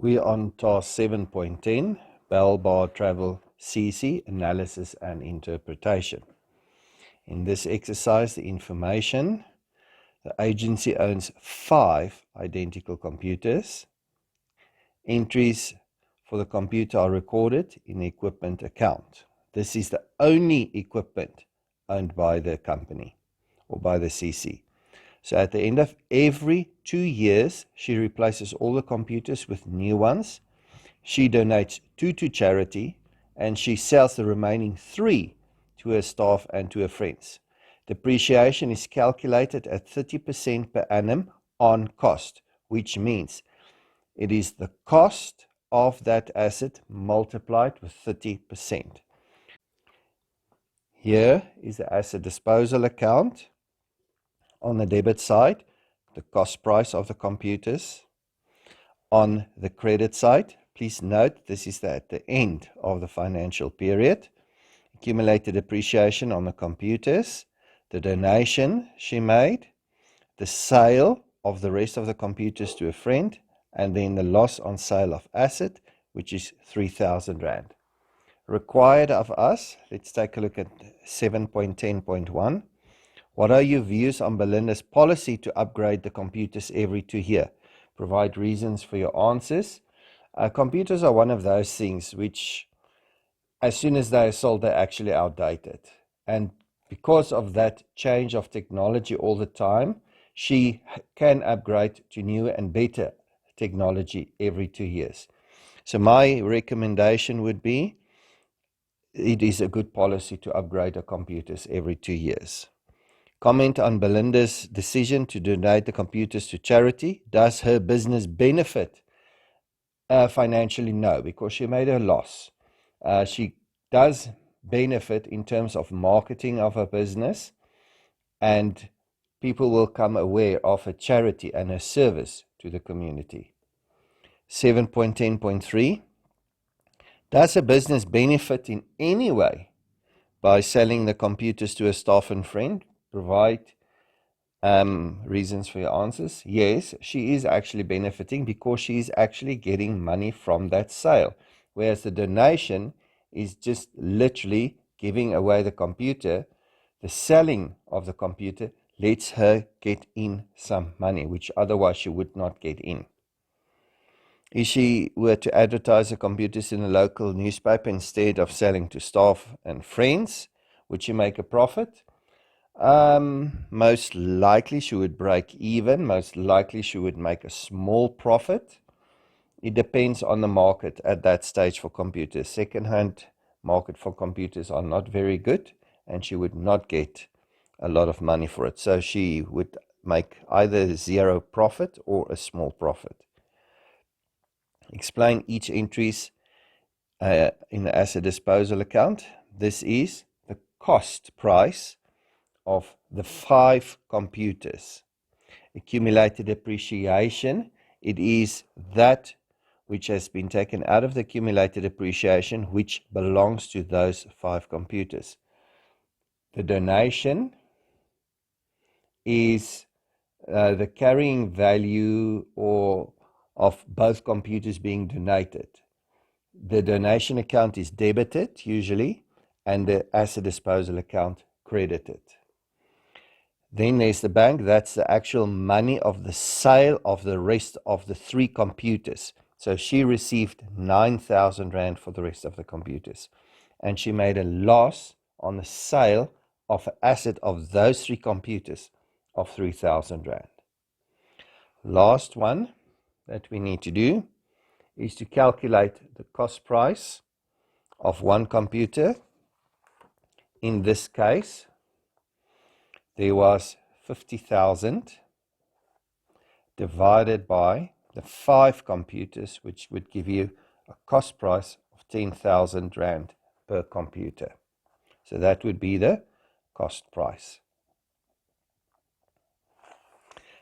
We're on task 7.10, Bell Bar Travel CC, Analysis and Interpretation. In this exercise, the information: the agency owns 5 identical computers. Entries for the computer are recorded in the equipment account. This is the only equipment owned by the company or by the CC. So at the end of every 2 years, she replaces all the computers with new ones. She donates 2 to charity, and she sells the remaining 3 to her staff and to her friends. Depreciation is calculated at 30% per annum on cost, which means it is the cost of that asset multiplied with 30%. Here is the asset disposal account. On the debit side, the cost price of the computers. On the credit side, please note this is at the end of the financial period. Accumulated depreciation on the computers, the donation she made, the sale of the rest of the computers to a friend, and then the loss on sale of asset, which is 3,000 Rand. Required of us, let's take a look at 7.10.1. What are your views on Belinda's policy to upgrade the computers every 2 years? Provide reasons for your answers. Computers are one of those things which, as soon as they are sold, they're actually outdated. And because of that change of technology all the time, she can upgrade to newer and better technology every 2 years. So my recommendation would be, it is a good policy to upgrade the computers every 2 years. Comment on Belinda's decision to donate the computers to charity. Does her business benefit? Financially, no, because she made a loss. She does benefit in terms of marketing of her business, and people will come aware of her charity and her service to the community. 7.10.3. Does a business benefit in any way by selling the computers to a staff and friend? Provide reasons for your answers. Yes, she is actually benefiting because she is actually getting money from that sale, whereas the donation is just literally giving away the computer. The selling of the computer lets her get in some money, which otherwise she would not get in. If she were to advertise the computers in a local newspaper instead of selling to staff and friends, would she make a profit? Most likely she would break even. Most likely she would make a small profit. It depends on the market at that stage for computers. Second-hand market for computers are not very good, and she would not get a lot of money for it. So she would make either zero profit or a small profit. Explain each entries in the asset disposal account. This is the cost price of the 5 computers. Accumulated depreciation, it is that which has been taken out of the accumulated depreciation which belongs to those 5 computers. The donation is the carrying value of both computers being donated. The donation account is debited usually, and the asset disposal account credited. Then there's the bank. That's the actual money of the sale of the rest of the 3 computers. So she received 9,000 Rand for the rest of the computers. And she made a loss on the sale of an asset of those 3 computers of 3,000 Rand. Last one that we need to do is to calculate the cost price of one computer. In this case, there was 50,000 divided by the 5 computers, which would give you a cost price of 10,000 Rand per computer. So that would be the cost price.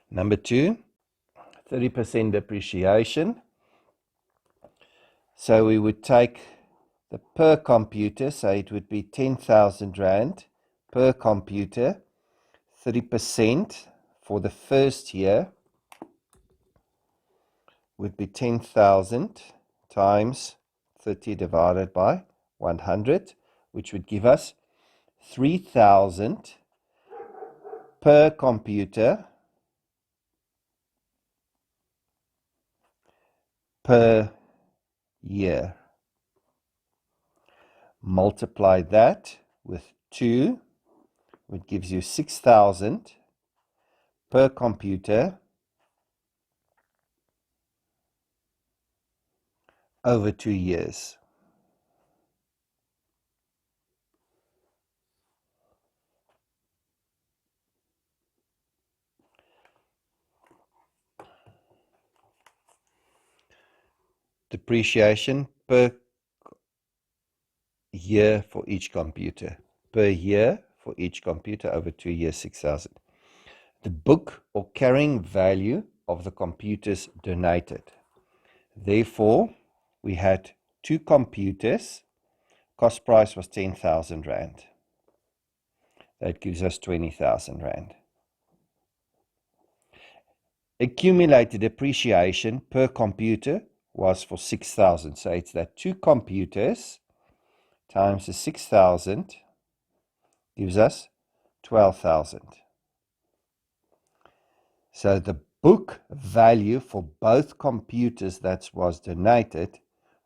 Number 2, 30% depreciation. So we would take the per computer, so it would be 10,000 Rand per computer. 30% for the first year would be 10,000 times 30 divided by 100, which would give us 3,000 per computer per year. Multiply that with 2, which gives you 6,000 per computer over 2 years. Depreciation per year for each computer. Per year for each computer over 2 years, 6,000. The book or carrying value of the computers donated. Therefore, we had 2 computers. Cost price was 10,000 Rand. That gives us 20,000 Rand. Accumulated depreciation per computer was for 6,000. So it's that 2 computers times the 6,000 gives us 12,000. So the book value for both computers that was donated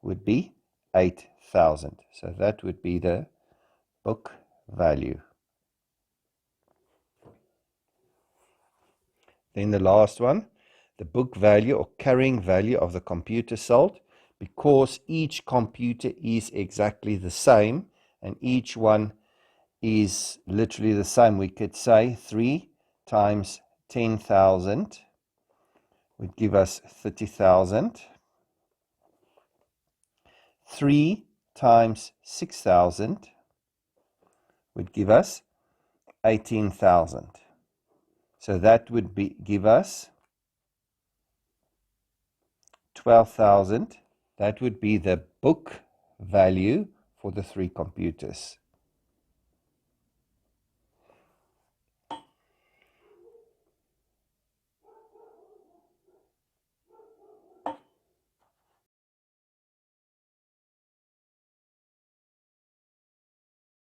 would be 8,000. So that would be the book value. Then the last one, the book value or carrying value of the computer sold. Because each computer is exactly the same and each one is literally the same, we could say 3 times 10,000 would give us 30,000. 3 times 6,000 would give us 18,000. So that would give us 12,000. That would be the book value for the 3 computers.